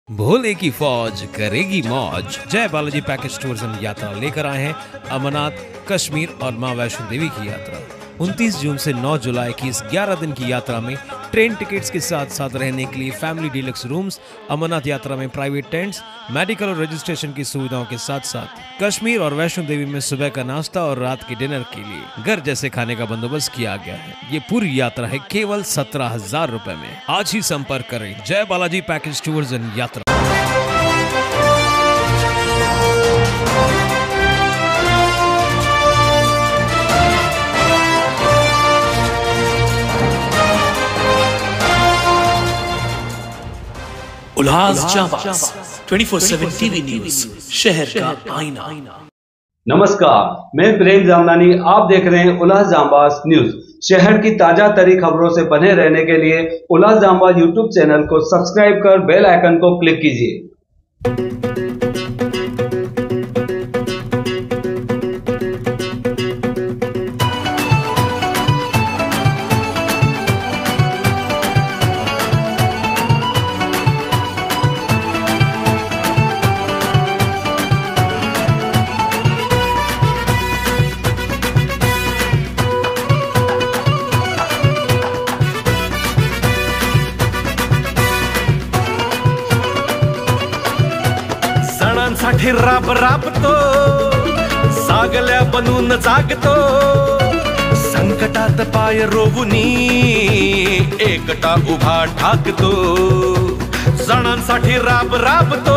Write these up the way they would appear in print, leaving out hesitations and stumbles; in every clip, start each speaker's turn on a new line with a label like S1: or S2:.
S1: भोले की फौज करेगी मौज। जय बालाजी पैकेज टूर्स एंड यात्रा लेकर आए हैं अमरनाथ, कश्मीर और मां वैष्णो देवी की यात्रा। 29 जून से 9 जुलाई की इस 11 दिन की यात्रा में ट्रेन टिकट्स के साथ साथ रहने के लिए फैमिली डीलक्स रूम्स, अमरनाथ यात्रा में प्राइवेट टेंट्स, मेडिकल और रजिस्ट्रेशन की सुविधाओं के साथ साथ कश्मीर और वैष्णो देवी में सुबह का नाश्ता और रात के डिनर के लिए घर जैसे खाने का बंदोबस्त किया गया है। ये पूरी यात्रा है केवल 17,000 रुपए में। आज ही संपर्क करें जय बालाजी पैकेज टूर्स एंड यात्रा।
S2: उल्लास जाबाज 24/7 टीवी न्यूज, शहर का आईना।
S3: नमस्कार, मैं प्रेम जामनानी। आप देख रहे हैं उल्लास जाबाज न्यूज। शहर की ताजा तरीन खबरों से बने रहने के लिए उल्लास जाबाज यूट्यूब चैनल को सब्सक्राइब कर बेल आइकन को क्लिक कीजिए।
S4: साठी राब राबतो, सागल्या बनून जागतो, संकटात पाय रोवुनी एकटा उभा ठाकतो। जणांसाठी राब राबतो,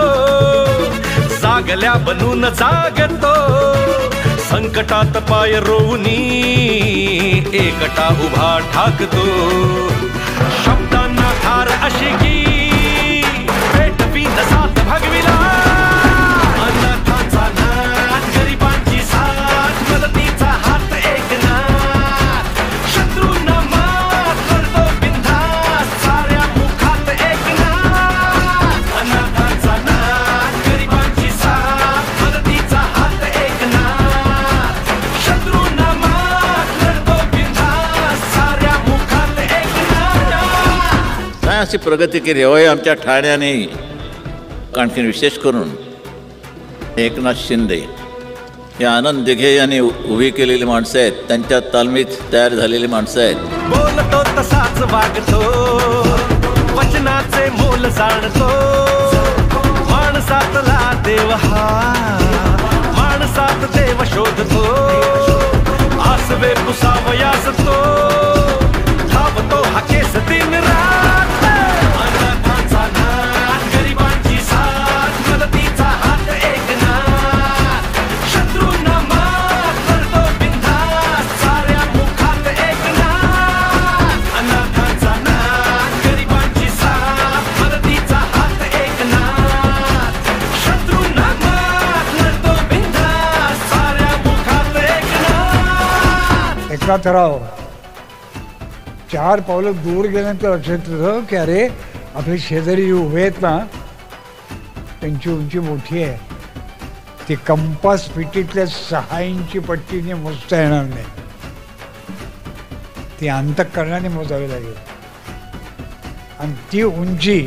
S4: सागल्या बनून जागतो, संकटात पाय रोवुनी एकटा उभा ठाकतो। शब्दांना धार अशी की पेटवी साथ भगविला,
S5: अशी प्रगती केली होय आमच्या ठाण्याने। आणखी विशेष करून एकनाथ शिंदे हे आनंद दिघे यांनी उभी केलेली माणसं आहेत, त्यांच्या तालमीत तयार झालेली माणसं आहेत।
S4: बोलतो तसाच वागतो, वचनाचे मोल जाणतो, माणसातला देव हा माणसात देव शोधतो। आसवे पुसावयास तो धावतो हा केस दिन रात।
S6: ठराव 4 पावलं दूर गेल्यानंतर लक्षात येतं की अरे आपले शेजारी उभे आहेत ना, त्यांची उंची मोठी आहे, ती कंपास फिटीतल्या 6 इंची पट्टीने मोजता येणार नाही, ती अंतःकरणाने मोजावी लागेल। आणि ती उंची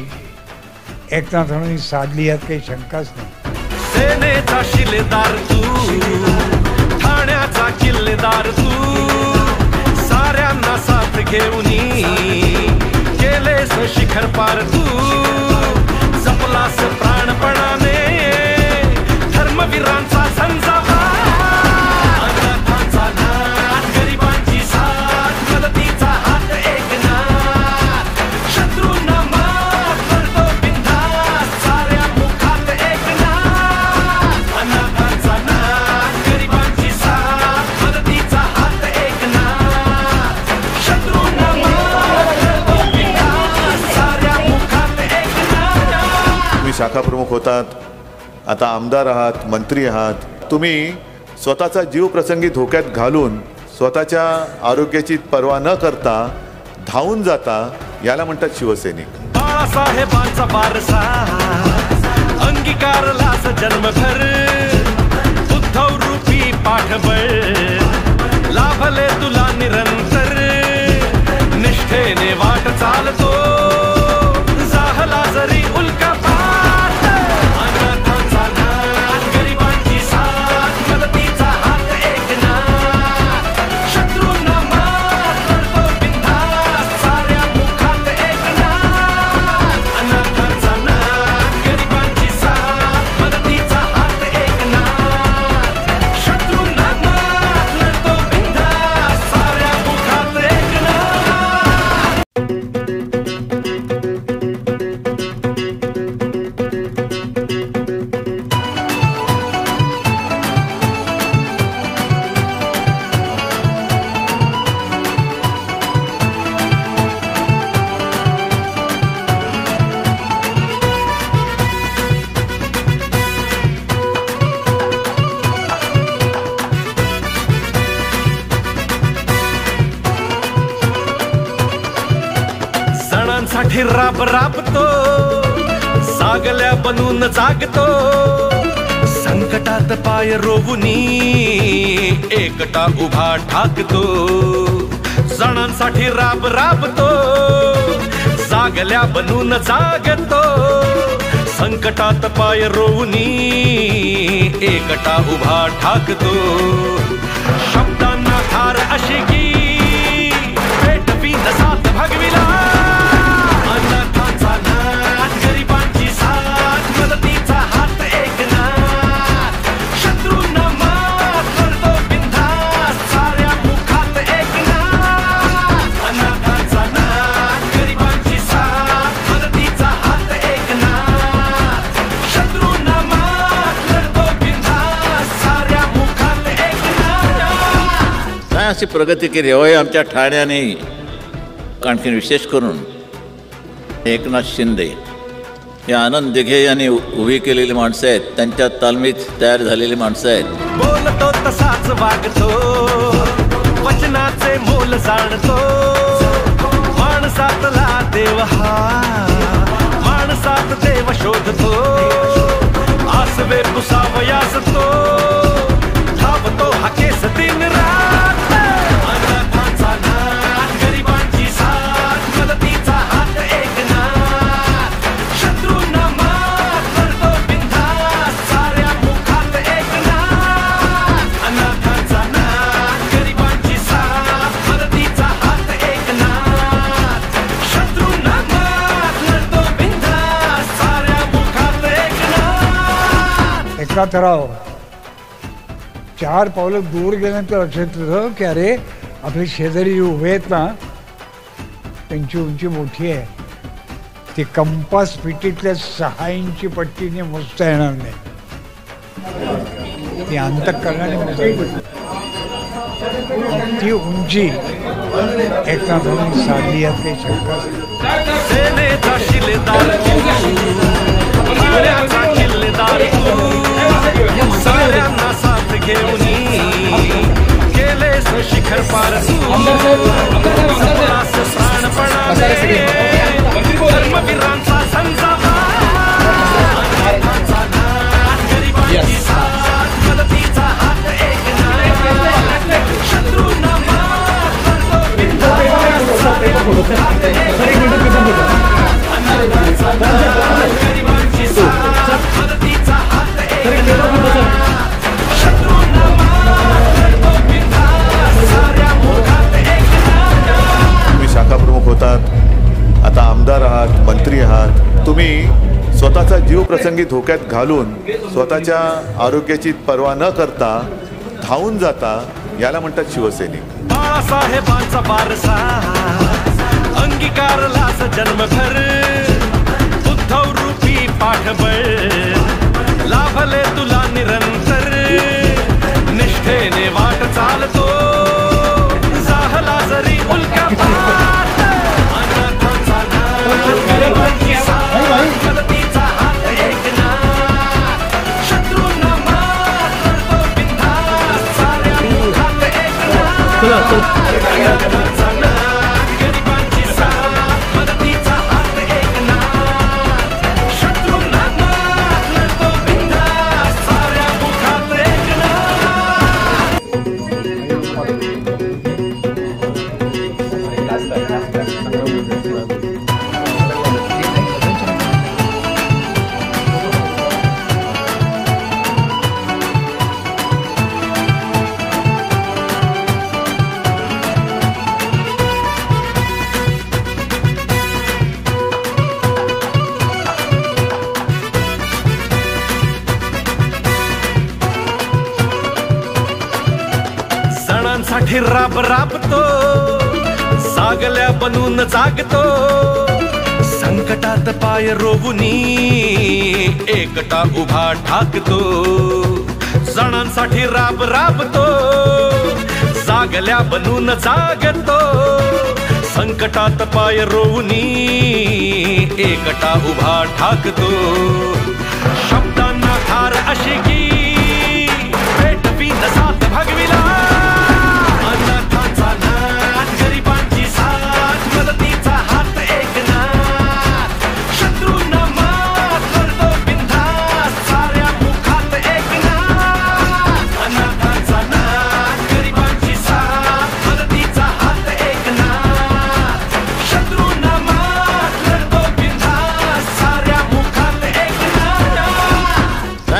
S6: एकनाथांनी साधली यात काही शंकाच नाही।
S4: सेनेचा शिलेदार तू, ठाण्याचा किल्लेदार तू, साऱ्यांना साथ घेऊनी केलेस शिखर पार तू। जपलास प्राणपणाने धर्मवीरांचा झंझावात, अनाथांचा नाथ, गरिबांची साथ, मदतीचा हात एकनाथ, शत्रूंना मात करतो बिनधास्त, साऱ्या मुखात एकनाथ। अनाथांचा नाथ, गरिबांची साथ, मदतीचा हात एकनाथ, शत्रूंना मात करतो बिनधास्त, साऱ्या मुखात एकनाथ।
S7: तुम्ही शाखा प्रमुख होतात, आता आमदार आहात, मंत्री आहात, तुम्ही स्वतःचा जीव प्रसंगी धोक्यात घालून स्वतःच्या आरोग्याची पर्वा न करता धावून जाता, याला म्हणतात शिवसैनिक।
S4: बाळासाहेबांचा वारसा अंगीकारलास जन्मभर, उद्धव रूपी पाठबळ लाभले तुला निरंतर। निष्ठेने वाट चालतो, जाहला जरी उल्का सणांसाठी राब राबतो, सागल्या बनून जागतो, संकटात पाय रोवुनी एकटा उभा ठाकतो. सणांसाठी राब राबतो, जागल्या बनून जागतो, संकटात पाय रोवुनी एकटा उभा ठाकतो. शब्दांना धार अशी की पेटवी साथ भगविला, अनाथांचा नाथ, गरिबांची साथ, मदतीचा हात एकनाथ, शत्रूंना मात करतो बिनधास्त, साऱ्या मुखात एकनाथ. अनाथांचा नाथ, गरिबांची साथ, मदतीचा हात एकनाथ, शत्रूंना मात करतो बिनधास्त, साऱ्या मुखात एकनाथ.
S5: काय अशी प्रगती केली होय आमच्या ठाण्याने. आणखीन विशेष करून एकनाथ शिंदे हे आनंद दिघे यांनी उभी केलेली माणसं आहेत, त्यांच्या तालमीत तयार झालेली माणसं आहेत.
S4: बोलतो तसाच वागतो, वचनाचे मोल जाणतो, माणसातला देव हा, माणसात देव शोधतो, आसवे पुसावयास तो धावतो हा केस दिन रात. अनाथांचा नाथ, गरिबांची साथ, मदतीचा हात एकनाथ, शत्रूंना मात करतो बिनधास्त, साऱ्या मुखात एकनाथ. अनाथांचा नाथ, गरिबांची साथ, मदतीचा हात एकनाथ, शत्रूंना मात करतो बिनधास्त, साऱ्या मुखात एकनाथ.
S6: एकनाथराव 4 पावलं दूर गेल्यानंतर लक्षात येतं की अरे आपले शेजारी उभे आहेत ना, त्यांची उंची मोठी आहे, ती कंपास पिटीतल्या 6 इंची पट्टीने मोजता येणार नाही, ती अंतःकरणाने मोजायची. ती उंची एकनाथांनी साधली यात काही शंका नाही.
S4: सेनेचा शिलेदार तू, ठाण्याचा किल्लेदार तू, साऱ्यांना साथ घेऊनी केलेस शिखर पार तू, सपनास प्राणपणाने धर्मवीरांचा संजाबाद. अनाथांचा नाथ, गरिबांची साथ, मदतीचा हात एकनाथ, शत्रूंना मात करतो बिनधास्त, साऱ्या मुखात एकनाथ. अनाथांचा नाथ, गरिबांची साथ, मदतीचा हात एकनाथ, शत्रूंना मात करतो बिनधास्त, साऱ्या मुखात एकनाथ.
S7: तुम्ही शाखा प्रमुख होतात, आता आमदार आहात, मंत्री आहात. तुम्ही स्वतःचा जीव प्रसंगी धोक्यात घालून स्वतःच्या आरोग्याची पर्वा न करता धावून जाता, याला म्हणतात शिवसैनिक.
S4: बाळासाहेबांचा वारसा अंगीकारलास जन्मभर, उद्धव रूपी पाठबळ लाभले तुला निरंतर, निष्ठेने वाट चालतो जाहला जरी उल्का पात. अनाथांचा नाथ, गरिबांची साथ, मदतीचा हात एकनाथ, शत्रूंना मात करतो बिनधास्त, साऱ्या मुखात एकनाथ. अनाथांचा नाथ, गरिबांची साथ, मदतीचा हात एकनाथ, शत्रूंना मात करतो बिनधास्त, साऱ्या मुखात एकनाथ. सणांसाठी राब राबतो, सागल्या बनून जागतो, संकटात पाय रोवुनी एकटा उभा ठाकतो. सणांसाठी राब राबतो, जागल्या बनून जागतो, संकटात पाय रोवुनी एकटा उभा ठाकतो. शब्दांना धार अशी की पेटवी साथ भगविला, अनाथांचा नाथ, गरिबांची साथ, मदतीचा हात एकनाथ,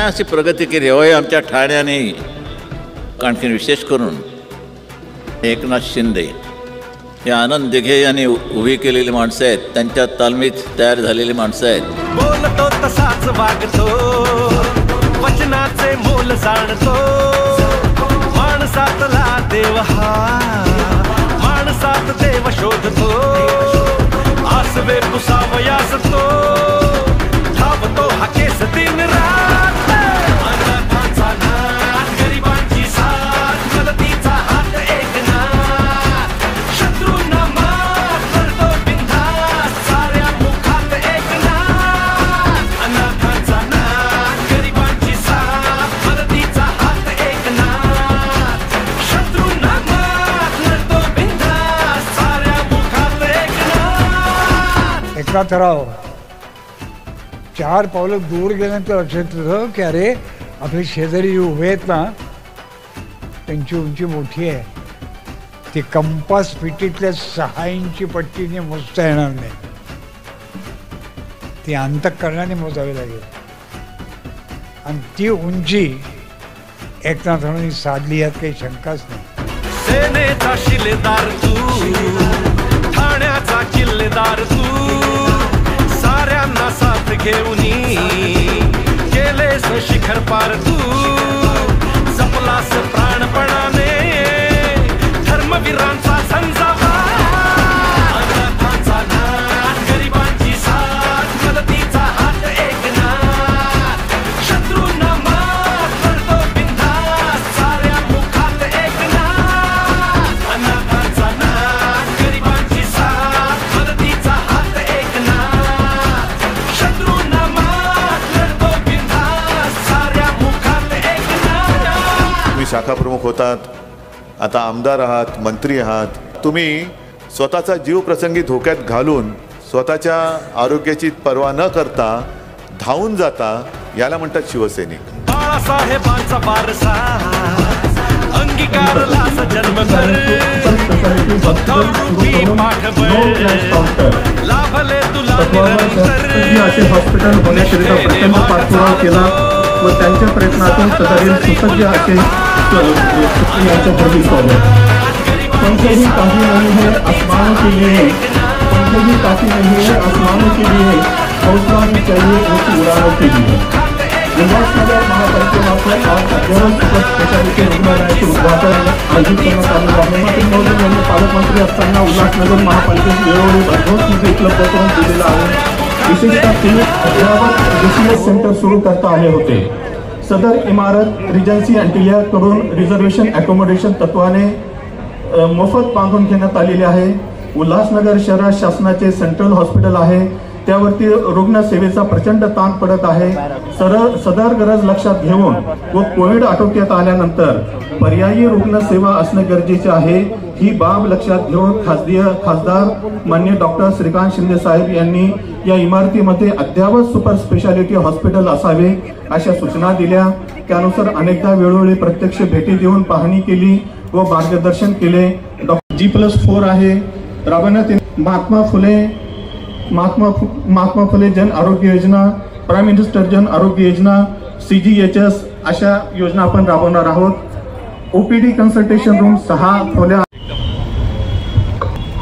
S5: काय अशी प्रगती केली होय आमच्या ठाण्याने. आणखी विशेष करून एकनाथ शिंदे हे आनंद दिघे यांनी उभी केलेली माणसं आहेत, त्यांच्या तालमीत तयार झालेली माणसं आहेत.
S4: बोलतो तसाच वागतो, वचनाचे मोल जाणतो, माणसातला देव हा, माणसात देव शोधतो, आसवे पुसावयास तो धावतो हा केस दिन रात. अनाथांचा नाथ, गरिबांची साथ, मदतीचा हात एकनाथ, शत्रूंना मात करतो बिनधास्त, साऱ्या मुखात एकनाथ. अनाथांचा नाथ, गरिबांची साथ, मदतीचा हात एकनाथ, शत्रूंना मात करतो बिनधास्त, साऱ्या मुखात एकनाथ.
S6: एकनाथराव 4 पावलं दूर गेल्यानंतर लक्षात येतं की अरे आपले शेजारी उभे आहेत ना, त्यांची उंची मोठी आहे, ती कंपास फिटीतल्या 6 इंची पट्टीने मोजता येणार नाही, ती अंतःकरणाने मोजावी लागेल. आणि ती उंची एकनाथरावांनी साधली यात काही शंकाच नाही.
S4: सेनेचा शिलेदार तू, ठाण्याचा किल्लेदार तू, साऱ्यांना साथ घेऊनी केलेस शिखर पार तू, जपलास प्राणपणाने धर्मवीरांचा झंझावा. अनाथांचा नाथ, गरिबांची साथ, मदतीचा हात एकनाथ, शत्रूंना मात करतो बिनधास्त, साऱ्या मुखात एकनाथ. अनाथांचा नाथ, गरिबांची साथ, मदतीचा हात एकनाथ, शत्रूंना मात करतो बिनधास्त, साऱ्या मुखात एकनाथ.
S7: तुम्ही शाखा प्रमुख होतात, आता आमदार आहात, मंत्री आहात. तुम्ही स्वतःचा जीव प्रसंगी धोक्यात घालून स्वतःच्या आरोग्याची पर्वा न करता धावून जाता, याला म्हणतात शिवसैनिक.
S4: बाळासाहेबांचा वारसा अंगीकारलास जन्मभर, रूपी पाठबळ लाभले तुला निरंतर.
S8: असे हॉस्पिटल होण्याकरिता प्रचंड पाठपुरावा केला व त्यांच्या प्रयत्नातून सदरील सुसज्ज असे यांच्या भरती पावलं. पंखेही काफी नहीं है आसमानों के लिए, पंखेही काफी नहीं है आसमानों के लिए, हौसला भी चाहिए ऊंची उड़ानों के लिए. उल्हासनगर महापालिकेमार्फत आज अद्ययावत सुपर स्पेशालिटी रुग्णालयाचे उद्घाटन आयोजित करण्यात आले आहे. मात्र मोदी यांनी पालकमंत्री असताना उल्हासनगर महापालिकेत वेळोवेळी भरघोस निधी उपलब्ध करून दिलेला आहे. विशेषतः ते अद्ययावत रिसिडेंस सेंटर सुरू करता आले होते. सदर इमारत रिजन्सी अँटिलिया कडून रिझर्वेशन अकोमोडेशन तत्वाने मोफत बांधून घेण्यात आलेली आहे. उल्हासनगर शहरात शासनाचे सेंट्रल हॉस्पिटल आहे, त्यावरती रुग्णसेवेचा प्रचंड ताण पडत आहे. सदर गरज लक्षात घेऊन व कोविड आटोक्यात आल्यानंतर पर्यायी रुग्णसेवा असणे गरजेचे आहे. ही बाब लक्षात घेऊन खासदार माननीय डॉक्टर श्रीकांत शिंदे साहेब यांनी या इमारतीमध्ये अद्ययावत सुपर स्पेशालिटी हॉस्पिटल असावे अशा सूचना दिल्या. त्यानुसार अनेकदा वेळोवेळी प्रत्यक्ष भेटी देऊन पाहणी केली व मार्गदर्शन केले. G+4 आहे राबवण्यात. Mahatma Phule Jan Arogya Yojana, prime minister Jan Arogya Yojana, CGHS अशा योजना आपण राबवणार आहोत. OPD कन्सल्टेशन रूम 6 खोल्या.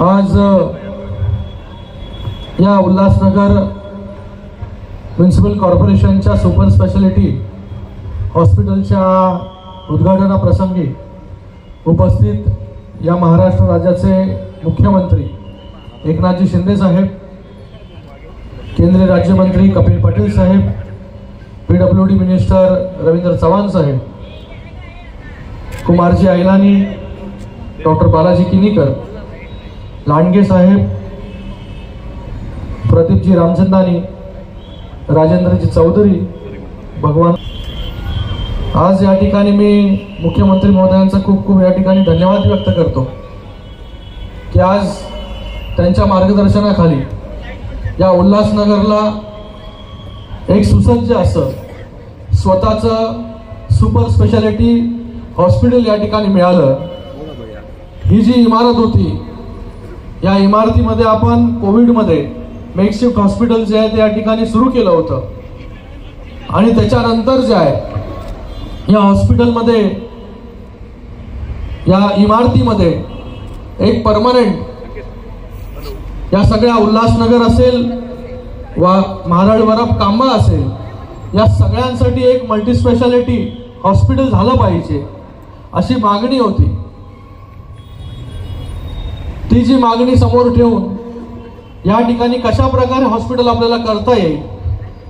S9: आज या उल्हासनगर म्युनिसिपल कॉर्पोरेशनच्या सुपर स्पेशालिटी हॉस्पिटलच्या उद्घाटनाप्रसंगी उपस्थित या महाराष्ट्र राज्याचे मुख्यमंत्री एकनाथजी शिंदे साहेब, केंद्रीय राज्यमंत्री कपिल पटेल साहेब, PWD मिनिस्टर रवींद्र चव्हाण साहेब, कुमारजी आयलानी, डॉक्टर बालाजी किनीकर, लांडगे साहेब, प्रदीपजी रामचंदानी, राजेंद्रजी चौधरी, भगवान. आज या ठिकाणी मी मुख्यमंत्री महोदयांचा खूप खूप या ठिकाणी धन्यवाद व्यक्त करतो की आज त्यांच्या मार्गदर्शनाखाली या उल्हासनगरला एक सुसज्ज असं स्वतःचं सुपर स्पेशालिटी हॉस्पिटल या ठिकाणी मिळालं. ही जी इमारत होती, या इमारतीमध्ये आपण कोविडमध्ये मेकशिफ्ट हॉस्पिटल जे आहे ते या ठिकाणी सुरू केलं होतं आणि त्याच्यानंतर जे आहे या हॉस्पिटलमध्ये या इमारतीमध्ये एक परमनंट या सगळ्या उल्हासनगर असेल वा महाराळ वरप कांबा असेल या सगळ्यांसाठी एक मल्टीस्पेशालिटी हॉस्पिटल झालं पाहिजे अशी मागणी होती. ती जी मागणी समोर ठेवून या ठिकाणी कशा प्रकारे हॉस्पिटल आपल्याला करता येईल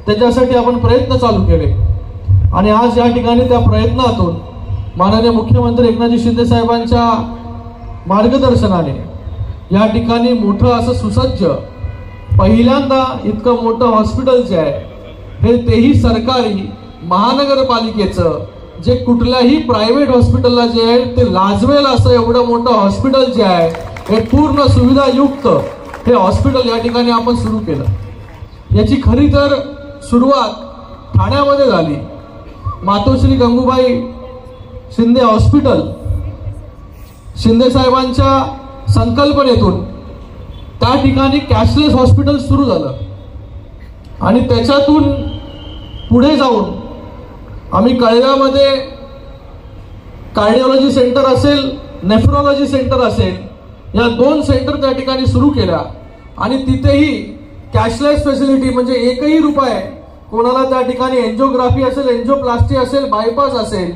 S9: त्याच्यासाठी आपण प्रयत्न चालू केले आणि आज या ठिकाणी त्या प्रयत्नातून माननीय मुख्यमंत्री एकनाथजी शिंदे साहेबांच्या मार्गदर्शनाने या ठिकाणी मोठं असं सुसज्ज पहिल्यांदा इतकं मोठं हॉस्पिटल जे आहे हे तेही सरकारी महानगरपालिकेचं जे कुठल्याही प्रायव्हेट हॉस्पिटलला जे आहे ते लाजवेल असं एवढं मोठं हॉस्पिटल जे आहे हे पूर्ण सुविधायुक्त हे हॉस्पिटल या ठिकाणी आपण सुरू केलं. याची खरी तर सुरुवात ठाण्यामध्ये झाली. मातोश्री गंगूबाई शिंदे हॉस्पिटल शिंदे साहेबांच्या संकल्पनेतून त्या ठिकाणी कॅशलेस हॉस्पिटल सुरू झालं आणि त्याच्यातून पुढे जाऊन आम्ही कळव्यामध्ये कार्डिओलॉजी सेंटर असेल नेफ्रोलॉजी सेंटर असेल या 2 सेंटर त्या ठिकाणी सुरू केल्या आणि तिथेही कॅशलेस फॅसिलिटी म्हणजे एकही रुपये कोणाला त्या ठिकाणी एन्जिओग्राफी असेल एन्जिओप्लास्टी असेल बायपास असेल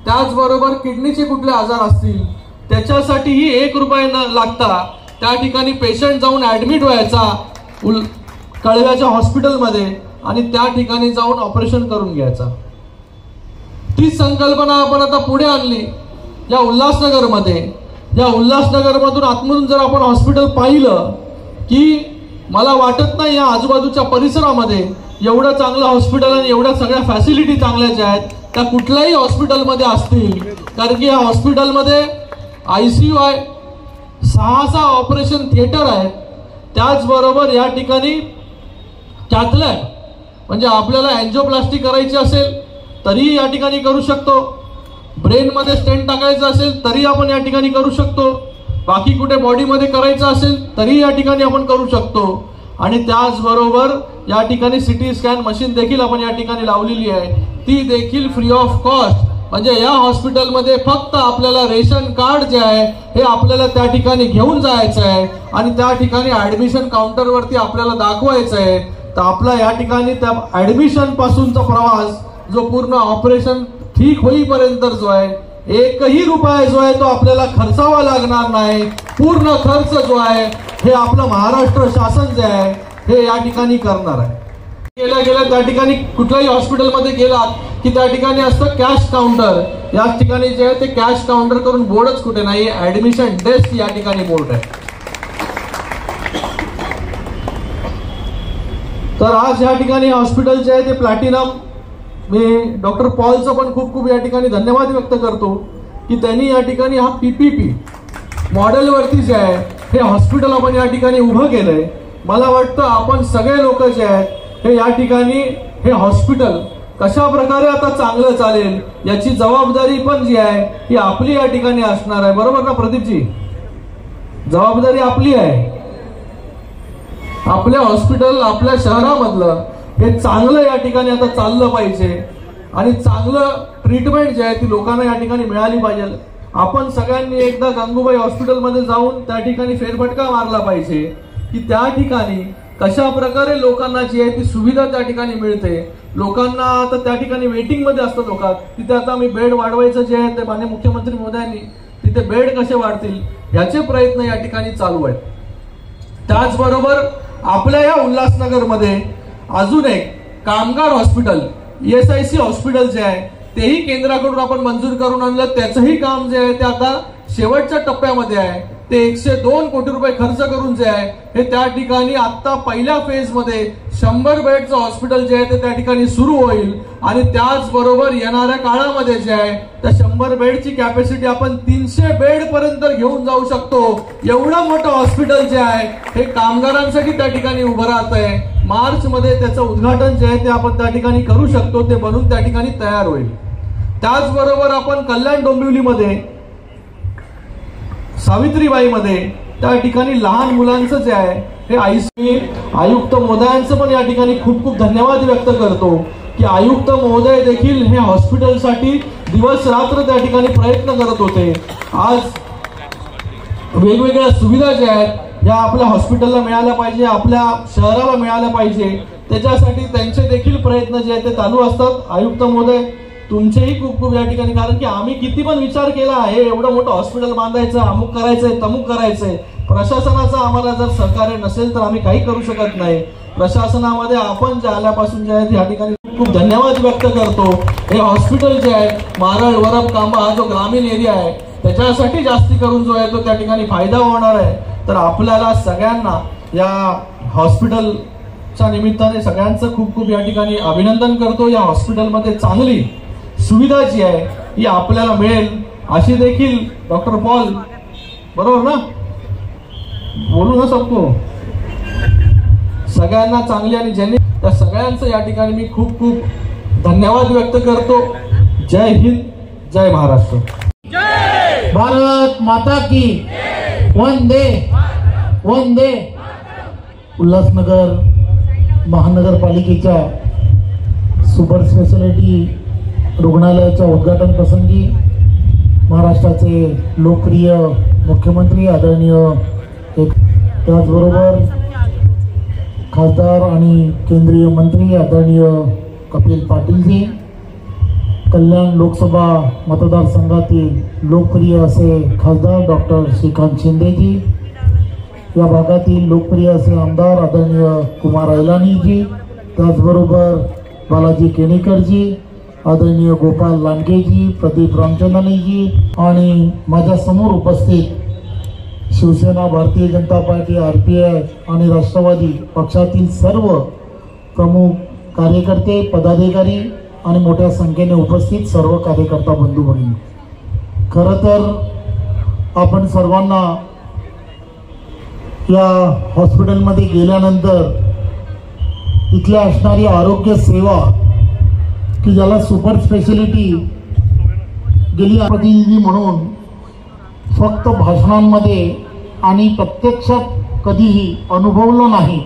S9: त्याचबरोबर किडनीचे कुठले आजार असतील त्याच्यासाठीही 1 रुपया न लागता त्या ठिकाणी पेशंट जाऊन ऍडमिट व्हायचा कळव्याच्या हॉस्पिटलमध्ये आणि त्या ठिकाणी जाऊन ऑपरेशन करून घ्यायचा. तीच संकल्पना आपण आता पुढे आणली या उल्हासनगरमध्ये. या उल्हासनगरमधून आतमधून जर आपण हॉस्पिटल पाहिलं की मला वाटत नाही या आजूबाजूच्या परिसरामध्ये एवढं चांगलं हॉस्पिटल आणि एवढ्या सगळ्या फॅसिलिटी चांगल्या ज्या आहेत त्या कुठल्याही हॉस्पिटलमध्ये असतील. कारण की या हॉस्पिटलमध्ये ICU आहे, 6 ऑपरेशन थिएटर आहेत, त्याचबरोबर या ठिकाणी कॅथलॅब म्हणजे आपल्याला एन्जिओप्लास्टी करायची असेल तरीही या ठिकाणी करू शकतो. ब्रेनमध्ये स्टेंट टाकायचं असेल तरी आपण या ठिकाणी करू शकतो. बाकी कुठे बॉडीमध्ये करायचं असेल तरी या ठिकाणी आपण करू शकतो. आणि त्याचबरोबर या ठिकाणी CT स्कॅन मशीन देखील आपण या ठिकाणी लावलेली आहे, ती देखील फ्री ऑफ कॉस्ट. म्हणजे या हॉस्पिटलमध्ये फक्त आपल्याला रेशन कार्ड जे आहे हे आपल्याला त्या ठिकाणी घेऊन जायचं आहे आणि त्या ठिकाणी ऍडमिशन काउंटरवरती आपल्याला दाखवायचं आहे. तर आपला या ठिकाणी त्या ऍडमिशन पासूनचा प्रवास जो पूर्ण ऑपरेशन ठीक होईपर्यंत जो आहे 1ही रुपया जो आहे तो आपल्याला खर्चावा लागणार नाही. पूर्ण खर्च जो आहे हे आपलं महाराष्ट्र शासन जे आहे हे या ठिकाणी करणार आहे. गेल्या त्या ठिकाणी कुठल्याही हॉस्पिटलमध्ये गेलात की त्या ठिकाणी असतं कॅश काउंटर. या ठिकाणी जे आहे ते कॅश काउंटर करून बोर्डच कुठे नाही, ऍडमिशन डेस्क या ठिकाणी बोर्ड आहे. तर आज या ठिकाणी हॉस्पिटल जे आहे ते प्लॅटिनम. मी डॉक्टर पॉलचं पण खूप खूप या ठिकाणी धन्यवाद व्यक्त करतो की त्यांनी या ठिकाणी हा PPP मॉडेलवरती जे आहे हे हॉस्पिटल आपण या ठिकाणी उभं केलंय. मला वाटतं आपण सगळे लोक जे आहेत हे या ठिकाणी हे हॉस्पिटल कशा प्रकारे आता चांगलं चालेल याची जबाबदारी पण जी आहे ही आपली या ठिकाणी असणार आहे. बरोबर ना प्रदीपजी? जबाबदारी आपली आहे. आपल्या हॉस्पिटल आपल्या शहरामधलं हे चांगलं या ठिकाणी आता चाललं पाहिजे आणि चांगलं ट्रीटमेंट जे आहे ती लोकांना या ठिकाणी मिळाली पाहिजे. आपण सगळ्यांनी एकदा गंगूबाई हॉस्पिटलमध्ये जाऊन त्या ठिकाणी फेरफटका मारला पाहिजे की त्या ठिकाणी कशा प्रकारे लोकांना जी आहे ती सुविधा त्या ठिकाणी मिळते. लोकांना आता त्या ठिकाणी वेटिंग मध्ये असतात लोक, तिथे आता आम्ही बेड वाढवायचं जे आहे ते माननीय मुख्यमंत्री महोदयांनी तिथे बेड कसे वाढतील याचे प्रयत्न या ठिकाणी चालू आहेत. त्याचबरोबर आपल्या या उल्हासनगरमध्ये अजून एक कामगार हॉस्पिटल ESIC हॉस्पिटल जे आहे तेही केंद्राकडून आपण मंजूर करून आणलं. त्याचंही काम जे आहे ते आता शेवटच्या टप्प्यामध्ये आहे. ते 102 कोटी रुपये खर्च करून जे आहे हे त्या ठिकाणी आता पहिल्या फेज मध्ये 100 बेडचं हॉस्पिटल जे आहे ते त्या ठिकाणी सुरू होईल आणि त्याचबरोबर येणाऱ्या काळामध्ये जे आहे त्या 100 बेडची कॅपॅसिटी आपण 300 बेड पर्यंत घेऊन जाऊ शकतो. एवढं मोठं हॉस्पिटल जे आहे हे कामगारांसाठी त्या ठिकाणी उभं राहत आहे. मार्च मध्ये त्याचं उद्घाटन जे आहे ते आपण त्या ठिकाणी करू शकतो, ते बनून त्या ठिकाणी तयार होईल. त्याचबरोबर आपण कल्याण डोंबिवलीमध्ये सावित्रीबाईमध्ये त्या ठिकाणी लहान मुलांचं जे आहे हे आयुक्त महोदयांचं पण या ठिकाणी खूप खूप धन्यवाद व्यक्त करतो की आयुक्त महोदय देखील हे हॉस्पिटलसाठी दिवस रात्र त्या ठिकाणी प्रयत्न करत होते. आज वेगवेगळ्या सुविधा ज्या आहेत या आपल्या हॉस्पिटलला मिळाल्या पाहिजे, आपल्या शहराला मिळाल्या पाहिजे, त्याच्यासाठी त्यांचे देखील प्रयत्न जे आहेत ते चालू असतात. आयुक्त महोदय तुमचेही खूप खूप या ठिकाणी, कारण की आम्ही किती पण विचार केला आहे एवढं मोठं हॉस्पिटल बांधायचं, अमुक करायचंय तमुक करायचंय, प्रशासनाचं आम्हाला जर सहकार्य नसेल तर आम्ही काही करू शकत नाही. प्रशासनामध्ये आपण जे आल्यापासून जे आहेत या ठिकाणी खूप धन्यवाद व्यक्त करतो. हे हॉस्पिटल जे आहे मारळ वरप कांबा हा जो ग्रामीण एरिया आहे त्याच्यासाठी जास्ती करून जो आहे तो त्या ठिकाणी फायदा होणार आहे. तर आपल्याला सगळ्यांना या हॉस्पिटलच्या निमित्ताने सगळ्यांचं खूप खूप या ठिकाणी अभिनंदन करतो. या हॉस्पिटलमध्ये चांगली सुविधा जी आहे ही आपल्याला मिळेल अशी देखील डॉक्टर पॉल, बरोबर ना, बोलू ना सबको, सगळ्यांना चांगली आणि ज्यांनी त्या सगळ्यांचं या ठिकाणी मी खूप खूप धन्यवाद व्यक्त करतो. जय हिंद, जय महाराष्ट्र.
S10: भारत माता की वंदे वंदे. उल्हासनगर महानगरपालिकेच्या सुपर स्पेशालिटी रुग्णालयाच्या उद्घाटन प्रसंगी महाराष्ट्राचे लोकप्रिय मुख्यमंत्री आदरणीय त्याचबरोबर खासदार आणि केंद्रीय मंत्री आदरणीय कपिल पाटीलजी, कल्याण लोकसभा मतदारसंघातील लोकप्रिय असे खासदार डॉक्टर श्रीकांत शिंदेजी, या भागातील लोकप्रिय असे आमदार आदरणीय कुमार ऐलानीजी, त्याचबरोबर बालाजी केणेकरजी, आदरणीय गोपाल लांडगेजी, प्रदीप रामचंदानीजी आणि माझ्या समोर उपस्थित शिवसेना, भारतीय जनता पार्टी, RPI आणि राष्ट्रवादी पक्षातील सर्व प्रमुख कार्यकर्ते, पदाधिकारी आणि मोठ्या संख्येने उपस्थित सर्व कार्यकर्ता बंधू भगिनी, खरं तर आपण सर्वांना या हॉस्पिटलमध्ये गेल्यानंतर इथल्या असणारी आरोग्य सेवा की ज्याला सुपर स्पेशालिटी गेली प्रतिनिधी म्हणून फक्त भाषणांमध्ये आणि प्रत्यक्षात कधीही अनुभवलं नाही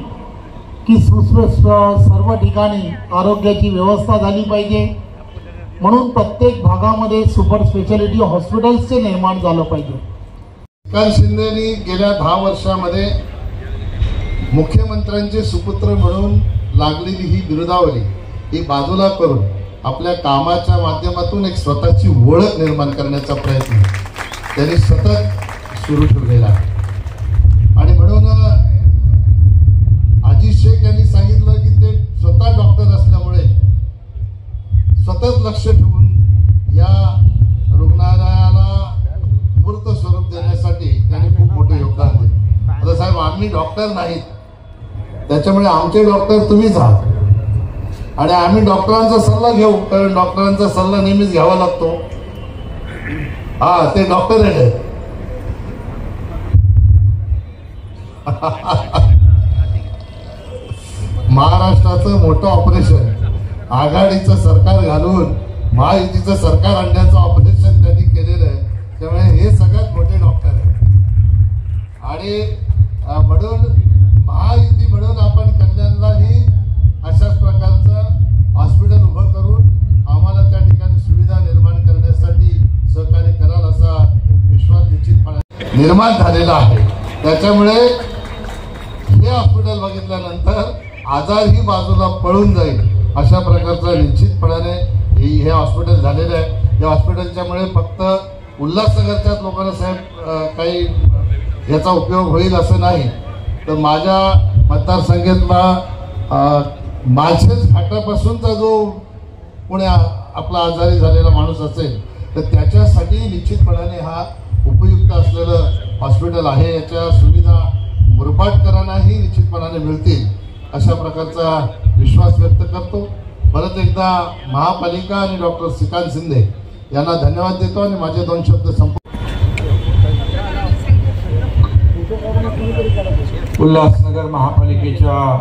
S10: की सर्व ठिकाणी आरोग्याची व्यवस्था झाली पाहिजे. म्हणून प्रत्येक भागामध्ये सुपर स्पेशालिटी हॉस्पिटल्सचे निर्माण झालं पाहिजे.
S11: श्रीकांत शिंदेनी गेल्या 10 वर्षामध्ये मुख्यमंत्र्यांचे सुपुत्र म्हणून लागलेली ही बिरुदावली ही बाजूला करून आपल्या कामाच्या माध्यमातून एक स्वतःची ओळख निर्माण करण्याचा प्रयत्न त्यांनी सतत सुरू ठेवलेला आहे. आणि म्हणून अजित शेख यांनी सांगितलं की ते स्वतः डॉक्टर असल्यामुळे सतत लक्ष ठेवून या रुग्णालयाला मूर्त स्वरूप देण्यासाठी त्यांनी खूप मोठं योगदान दिलं. आता साहेब आम्ही डॉक्टर नाहीत, त्याच्यामुळे आमचे डॉक्टर तुम्हीच आहात आणि आम्ही डॉक्टरांचा सल्ला घेऊ, कारण डॉक्टरांचा सल्ला नेहमीच घ्यावा लागतो. हा, ते डॉक्टर आहेत. महाराष्ट्राचं मोठं ऑपरेशन आघाडीचं सरकार घालून महायुतीचं सरकार आणण्याचं ऑपरेशन त्यांनी केलेलं आहे. त्यामुळे हे सगळ्यात मोठे डॉक्टर आहेत. आणि म्हणून महायुती म्हणून आपण कल्याणलाही अशाच प्रकारचं हॉस्पिटल उभं करून आम्हाला त्या ठिकाणी सुविधा निर्माण करण्यासाठी सहकार्य कराल असा विश्वास निश्चितपणे निर्माण झालेला आहे. त्याच्यामुळे हे हॉस्पिटल बघितल्यानंतर आजारही बाजूला पळून जाईल अशा प्रकारचं निश्चितपणाने हे हॉस्पिटल झालेलं आहे. या हॉस्पिटलच्यामुळे फक्त उल्हासनगरच्याच लोकांना साहेब काही याचा उपयोग होईल असं नाही, तर माझ्या मतदारसंघातला माझ्याच घाटापासूनचा जो पुणे आपला आजारी झालेला माणूस असेल तर त्याच्यासाठी निश्चितपणाने हा उपयुक्त असलेलं हॉस्पिटल आहे. याच्या सुविधा मुरबाडकरांनाही निश्चितपणाने मिळतील अशा प्रकारचा विश्वास व्यक्त करतो. परत एकदा महापालिका आणि डॉक्टर श्रीकांत शिंदे यांना धन्यवाद देतो आणि माझे 2 शब्द
S9: उल्हासनगर महापालिकेच्या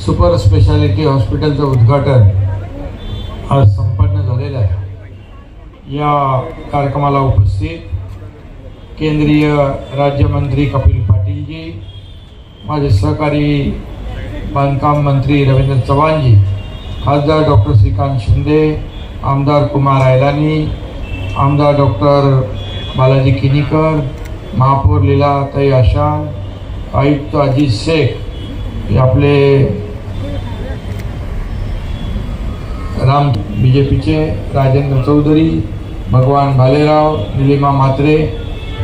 S9: सुपर स्पेशालिटी हॉस्पिटलचं उद्घाटन आज संपन्न झालेलं आहे. या कार्यक्रमाला उपस्थित केंद्रीय राज्यमंत्री कपिल पाटीलजी, माझे सहकारी बांधकाम मंत्री रवींद्र चव्हाणजी
S12: खासदार डॉक्टर श्रीकांत शिंदे, आमदार कुमार आयलानी, आमदार डॉक्टर बालाजी किनीकर, महापौर लीलाताई आशान, आयुक्त अजीज शेख, हे आपले राम बीजेपीचे राजेंद्र चौधरी, भगवान भालेराव, निलिमा म्हात्रे,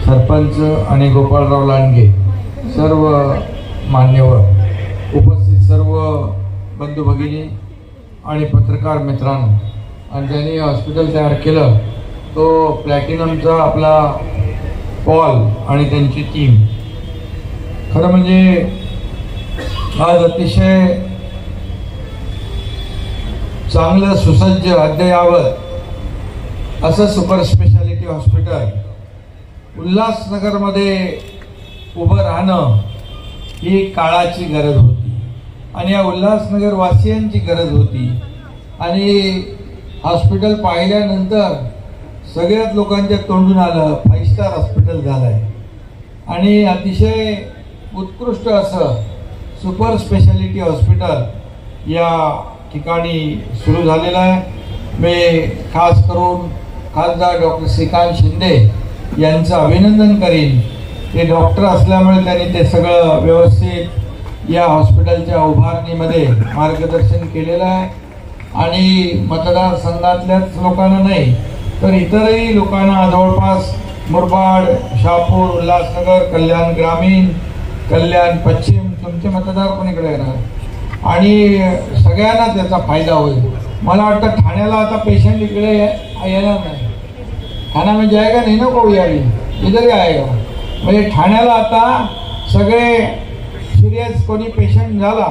S12: सरपंच आणि गोपाळराव लांडगे, सर्व मान्यवर, उपस्थित सर्व बंधू भगिनी आणि पत्रकार मित्रांनो, आणि त्यांनी हॉस्पिटल तयार केलं तो प्लॅटिनमचा आपला पॉल आणि त्यांची टीम. खरं म्हणजे आज अतिशय चांगलं सुसज्ज अद्ययावत असं सुपर स्पेशालिटी हॉस्पिटल उल्हासनगरमध्ये उभं राहणं ही काळाची गरज होती आणि या उल्हासनगर वासियांची गरज होती. आणि हॉस्पिटल पाहिल्यानंतर सगळ्याच लोकांच्या तोंडून आलं 5 स्टार हॉस्पिटल झालं आहे आणि अतिशय उत्कृष्ट असं सुपर स्पेशालिटी हॉस्पिटल या ठिकाणी सुरू झालेलं आहे. मी खास करून खासदार डॉक्टर श्रीकांत शिंदे यांचं अभिनंदन करीन. ते डॉक्टर असल्यामुळे त्यांनी ते सगळं व्यवस्थित या हॉस्पिटलच्या उभारणीमध्ये मार्गदर्शन केलेलं आहे आणि मतदारसंघातल्याच लोकांना नाही तर इतरही लोकांना जवळपास मुरबाड, शहापूर, उल्हासनगर, कल्याण ग्रामीण, कल्याण पश्चिम, तुमचे मतदार पण इकडे येणार आणि सगळ्यांना त्याचा फायदा होईल. मला वाटतं ठाण्याला आता पेशंट इकडे येणार नाही. ठाणा में जाएगा नहीं ना कोई, अभी इधर ही आएगा. म्हणजे ठाण्याला आता सगळे सिरियस कोणी पेशंट झाला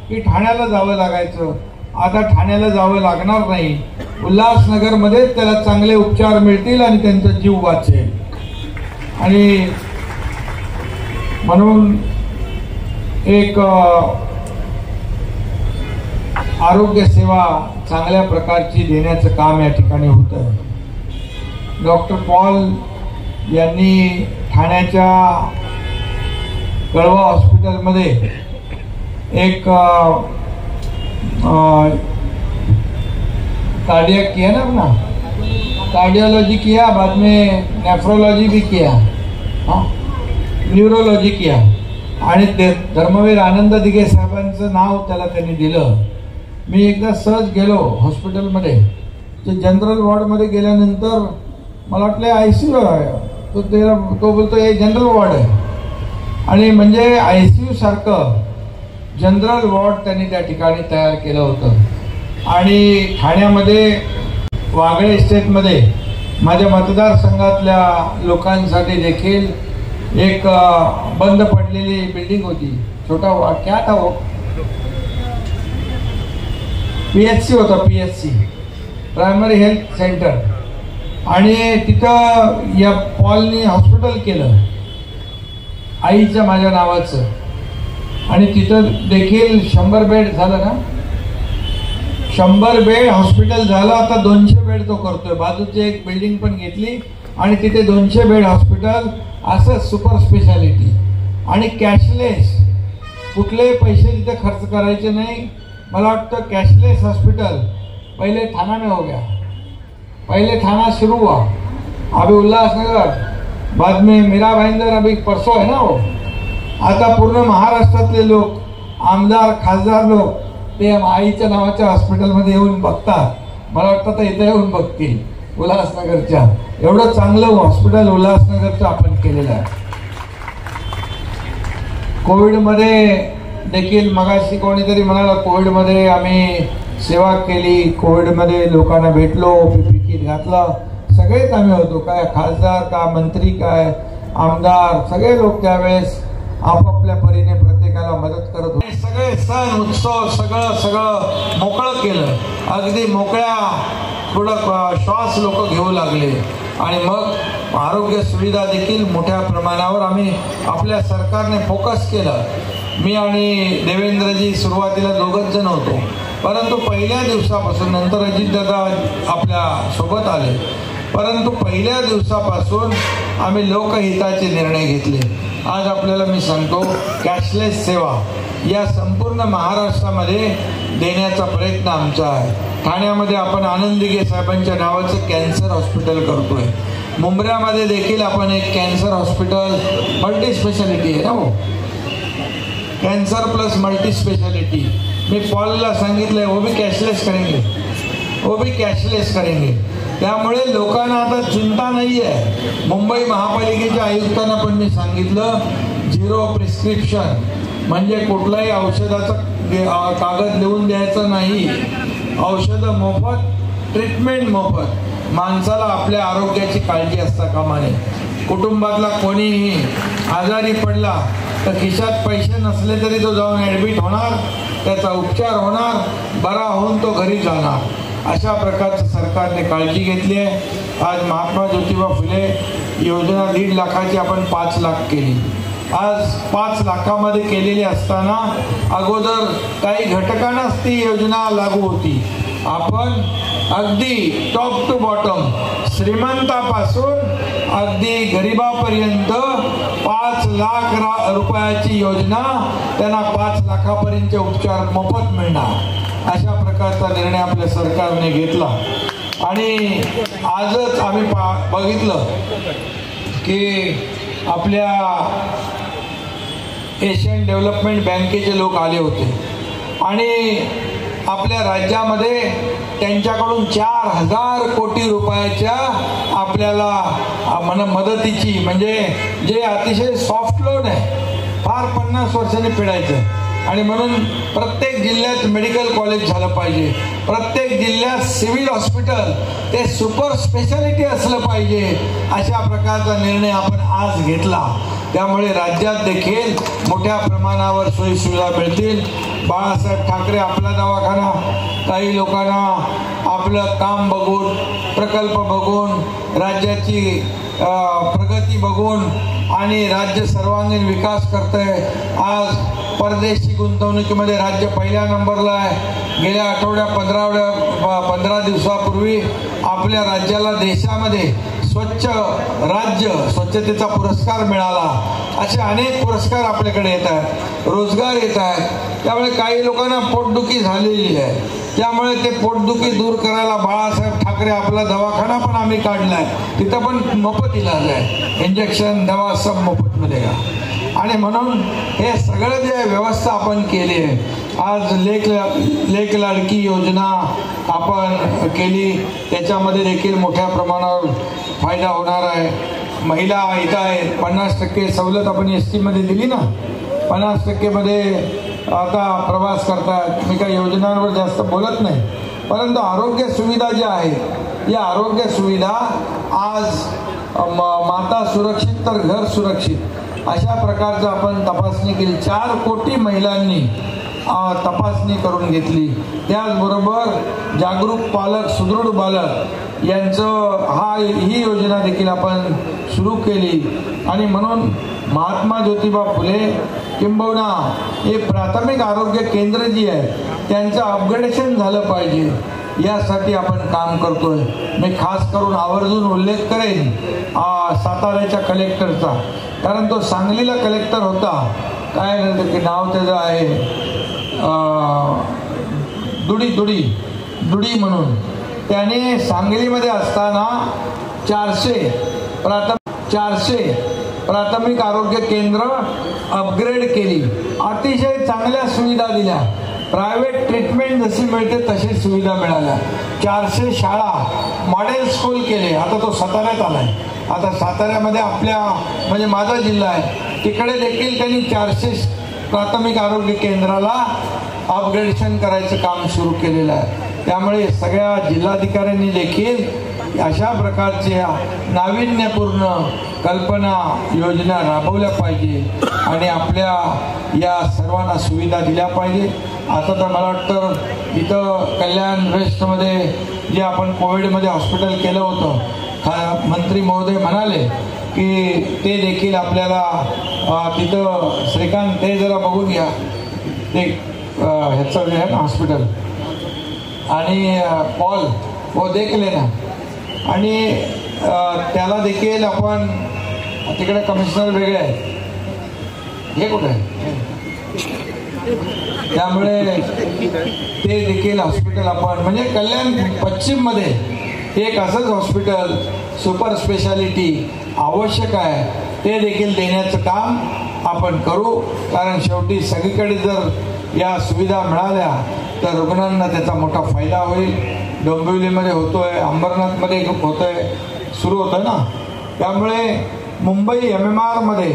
S12: की ठाण्याला जावं लागायचं. आता ठाण्याला जावं लागणार नाही. उल्हासनगरमध्ये त्याला चांगले उपचार मिळतील आणि त्यांचा जीव वाचेल. आणि म्हणून एक आरोग्य सेवा चांगल्या प्रकारची देण्याचं काम या ठिकाणी होतं. डॉक्टर पॉल यांनी ठाण्याच्या कळवा हॉस्पिटलमध्ये एक कार्डियक किया ना, अपना कार्डियोलॉजी किया, बाद में नेफ्रोलॉजी भी किया, हाँ न्यूरोलॉजी किया आणि ते धर्मवीर आनंद दिघे साहेबांचं नाव त्याला त्यांनी दिलं. मी एकदा सहज गेलो हॉस्पिटलमध्ये, ते जनरल वॉर्डमध्ये गेल्यानंतर मला वाटलं ICU आहे, तो बोलतो हे जनरल वॉर्ड आहे. आणि म्हणजे ICU सारखं जनरल वॉर्ड त्यांनी त्या ठिकाणी तयार केलं होतं. आणि ठाण्यामध्ये वागळे इस्टेटमध्ये माझ्या मतदारसंघातल्या लोकांसाठी देखील एक बंद पडलेली बिल्डिंग होती, छोटा वॉर्ड क्या था वो, PHC होता, PHC प्रायमरी हेल्थ सेंटर. आणि तिथं या पॉलनी हॉस्पिटल केलं आईच्या माझ्या नावाचं. आणि तिथं देखील 100 बेड झालं ना, 100 बेड हॉस्पिटल झालं. आता 200 बेड तो करतोय. बाजूची एक बिल्डिंग पण घेतली आणि तिथे 200 बेड हॉस्पिटल, असं सुपर स्पेशालिटी आणि कॅशलेस. कुठलेही पैसे तिथे खर्च करायचे नाही. मला वाटतं कैशलेस हॉस्पिटल पहले थाना में हो गया, पहले थाना शुरू हुआ, अभी उल्लासनगर, बाद में मीरा भाईंदर, अभी परसों है ना वो. आता पूर्ण महाराष्ट्रातले लोक, आमदार खासदार लोक ते आईच्या नावाच्या हॉस्पिटलमध्ये येऊन बघतात. मला वाटतं तर इथे येऊन बघतील उल्हासनगरच्या. एवढं चांगलं हॉस्पिटल उल्हासनगरचं आपण केलेलं आहे. कोविडमध्ये देखील मगाशी कोणीतरी म्हणाला, कोविडमध्ये आम्ही सेवा केली, कोविडमध्ये लोकांना भेटलो, PPE किट घातलं, सगळेच आम्ही होतो. काय खासदार, काय मंत्री, काय आमदार, सगळे लोक त्यावेळेस आपापल्या परीने प्रत्येकाला मदत करत होते. सगळे सण उत्सव सगळं मोकळं केलं. अगदी मोकळ्या थोडं श्वास लोक घेऊ लागले. आणि मग आरोग्य सुविधा देखील मोठ्या प्रमाणावर आम्ही आपल्या सरकारने फोकस केलं. मी आणि देवेंद्रजी सुरुवातीला 2घच जण होतो, परंतु पहिल्या दिवसापासून, नंतर अजितदादा आपल्या सोबत आले, परंतु पहिल्या दिवसापासून आम्ही लोकहिताचे निर्णय घेतले. आज आपल्याला मी सांगतो, कॅशलेस सेवा या संपूर्ण महाराष्ट्रामध्ये देण्याचा प्रयत्न आमचा आहे. ठाण्यामध्ये आपण आनंद दिघे साहेबांच्या नावाचं कॅन्सर हॉस्पिटल करतोय. मुंब्र्यामध्ये देखील आपण एक कॅन्सर हॉस्पिटल मल्टी स्पेशालिटी आहे ना हो, कॅन्सर प्लस मल्टी स्पेशालिटी. मी पॉलला सांगितलंय वो भी कॅशलेस करेंगे, वो भी कॅशलेस करेंगे. त्यामुळे लोकांना आता चिंता नाही आहे. मुंबई महापालिकेच्या आयुक्तांना पण मी सांगितलं झिरो प्रिस्क्रिप्शन, म्हणजे कुठलाही औषधाचा कागद लिहून द्यायचं नाही. औषधं मोफत, ट्रीटमेंट मोफत. माणसाला आपल्या आरोग्याची काळजी असता कामा नये. कुटुंबातला कोणीही आजारी पडला तर खिशात पैसे नसले तरी तो जाऊन ॲडमिट होणार, त्याचा उपचार होणार, बरा होऊन तो घरी जाणार. अशा प्रकारचं सरकारने काळजी घेतली आहे. आज महात्मा ज्योतिबा फुले योजना 1.5 लाखाची आपण 5 लाख केली. आज 5 लाखामध्ये केलेली असताना अगोदर काही घटकांनाच ती योजना लागू होती. आपण अगदी टॉप टू बॉटम, श्रीमंतापासून अगदी गरिबापर्यंत 5 लाख रुपयाची योजना, त्यांना 5 लाखापर्यंतचे उपचार मोफत मिळणार. अशा प्रकारचा निर्णय आपल्या सरकारने घेतला. आणि आजच आम्ही बघितलं की आपल्या एशियन डेव्हलपमेंट बँकेचे लोक आले होते आणि आपल्या राज्यामध्ये त्यांच्याकडून 4,000 कोटी रुपयाच्या आपल्याला मदतीची, म्हणजे जे अतिशय सॉफ्ट लोन आहे, फार 50 वर्षांनी फेडायचं. आणि म्हणून प्रत्येक जिल्ह्यात मेडिकल कॉलेज झालं पाहिजे, प्रत्येक जिल्ह्यात सिव्हिल हॉस्पिटल ते सुपर स्पेशालिटी असलं पाहिजे. अशा प्रकारचा निर्णय आपण आज घेतला. त्यामुळे राज्यात देखील मोठ्या प्रमाणावर सोयीसुविधा मिळतील. बाळासाहेब ठाकरे आपला दवाखाना, काही लोकांना आपलं काम बघून, प्रकल्प बघून, राज्याची प्रगती बघून आणि राज्य सर्वांगीण विकास करतंय. आज परदेशी गुंतवणुकीमध्ये राज्य पहिल्या नंबरला आहे. गेल्या 15 दिवसापूर्वी आपल्या राज्याला देशामध्ये स्वच्छ राज्य, स्वच्छतेचा पुरस्कार मिळाला. असे अनेक पुरस्कार आपल्याकडे येत आहेत, रोजगार येत आहेत. त्यामुळे काही लोकांना पोटदुखी झालेली आहे, त्यामुळे ते पोटदुखी दूर करायला बाळासाहेब ठाकरे आपला दवाखाना पण आम्ही काढलाय. तिथं पण मोफत इलाज आहे, इंजेक्शन, दवा सब मोफत मिळेगा. आणि म्हणून हे सगळं जे व्यवस्था आपण केली आहे. आज लेक लाडकी योजना आपण केली, त्याच्यामध्ये देखील मोठ्या प्रमाणावर फायदा होणार आहे. महिला इथं आहेत, 50% सवलत आपण ST मध्ये दिली ना, 50% मध्ये आता प्रवास करतात. मी काही योजनांवर जास्त बोलत नाही, परंतु आरोग्य सुविधा ज्या आहेत, या आरोग्य सुविधा आज माता सुरक्षित तर घर सुरक्षित अशा प्रकारचं आपण तपासणी केली. 4 कोटी महिलांनी तपासणी करून घेतली. त्याचबरोबर जागरूक पालक सुदृढ बालक यांचं ही योजना देखील आपण सुरू केली. आणि म्हणून महात्मा ज्योतिबा फुले किंबहुना हे प्राथमिक आरोग्य केंद्र जी आहे त्यांचं अपग्रेडेशन झालं पाहिजे, यासाठी आपण काम करतोय. मी खास करून आवर्जून उल्लेख करेन साताऱ्याच्या कलेक्टरचा, कारण तो सांगलीला कलेक्टर होता. काय नाव त्याचं आहे, दुडी म्हणून. त्याने सांगलीमध्ये असताना 400 प्राथमिक आरोग्य केंद्र अपग्रेड केली, अतिशय चांगल्या सुविधा दिल्या. प्रायव्हेट ट्रीटमेंट जशी मिळते तशी सुविधा मिळाल्या. 400 शाळा मॉडेल स्कूल केले. आता तो साताऱ्यात आलाय. आता साताऱ्यामध्ये आपल्या म्हणजे माझा जिल्हा आहे, तिकडे देखील त्यांनी 400 प्राथमिक आरोग्य केंद्राला अपग्रेडेशन करायचं काम सुरू केलेलं आहे. त्यामुळे सगळ्या जिल्हाधिकाऱ्यांनी देखील अशा प्रकारच्या नाविन्यपूर्ण कल्पना योजना राबवल्या पाहिजे आणि आपल्या या सर्वांना सुविधा दिल्या पाहिजे. आता तर मला वाटतं इथं कल्याण वेस्टमध्ये जे आपण कोविडमध्ये हॉस्पिटल केलं होतं, मंत्री महोदय म्हणाले की ते देखील आपल्याला तिथं श्रीकांत ते जरा बघून घ्या, ते ह्याचं जे आहे ना हॉस्पिटल, आणि पॉल वो देख लेना. आणि त्याला देखील आपण तिकडे कमिशनर वेगळे आहेत. हे कुठे आहे त्यामुळे ते देखील हॉस्पिटल आपण म्हणजे कल्याण पश्चिममध्ये एक असंच हॉस्पिटल सुपर स्पेशालिटी आवश्यक आहे, ते देखील देण्याचं काम आपण करू. कारण शेवटी सगळीकडे जर या सुविधा मिळाल्या तर रुग्णांना त्याचा मोठा फायदा होईल. डोंबिवलीमध्ये होतोय, अंबरनाथमध्ये होतोय, सुरू होतं ना. त्यामुळे मुंबई MMR मध्ये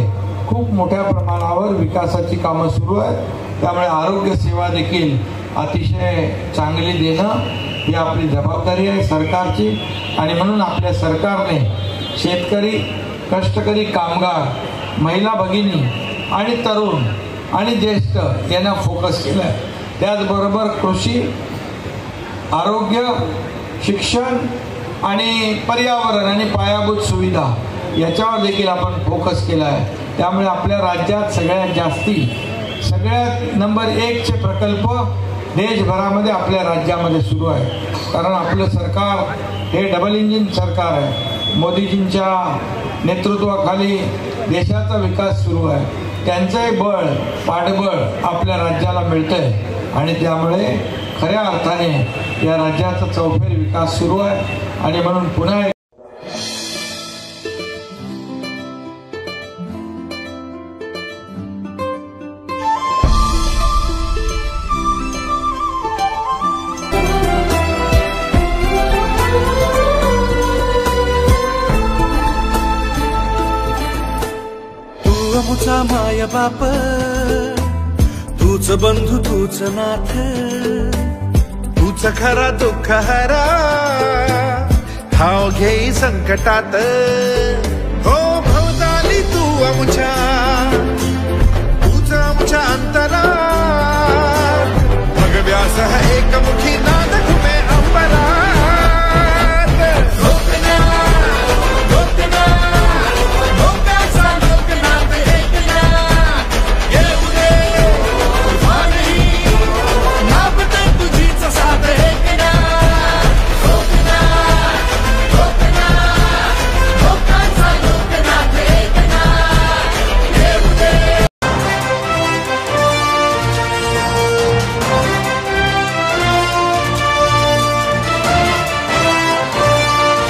S12: खूप मोठ्या प्रमाणावर विकासाची कामं सुरू आहेत. त्यामुळे आरोग्य सेवा देखील अतिशय चांगली देणं ही आपली जबाबदारी आहे सरकारची. आणि म्हणून आपल्या सरकारने शेतकरी, कष्टकरी, कामगार, महिला भगिनी आणि तरुण आणि ज्येष्ठ यांना फोकस केलं आहे. त्याचबरोबर कृषी, आरोग्य, शिक्षण आणि पर्यावरण आणि पायाभूत सुविधा याच्यावर देखील आपण फोकस केला आहे. त्यामुळे आपल्या राज्यात सगळ्यात नंबर 1चे प्रकल्प देशभरामध्ये आपल्या राज्यामध्ये सुरू आहे. कारण आपलं सरकार हे डबल इंजिन सरकार आहे. मोदीजींच्या नेतृत्वाखाली देशाचा विकास सुरू आहे. त्यांचंही बळ, पाठबळ आपल्या राज्याला मिळतंय आणि त्यामुळे खऱ्या अर्थाने या राज्याचा चौफेर विकास सुरू आहे. आणि म्हणून पुन्हा
S4: तुझा माय बाप, तूच बंधू, तूच नाथ, तूच खरा दुःख हरा, ठाव घेई संकटात. हो भवताली तू आमच्या, तूच आमच्या अंतरा.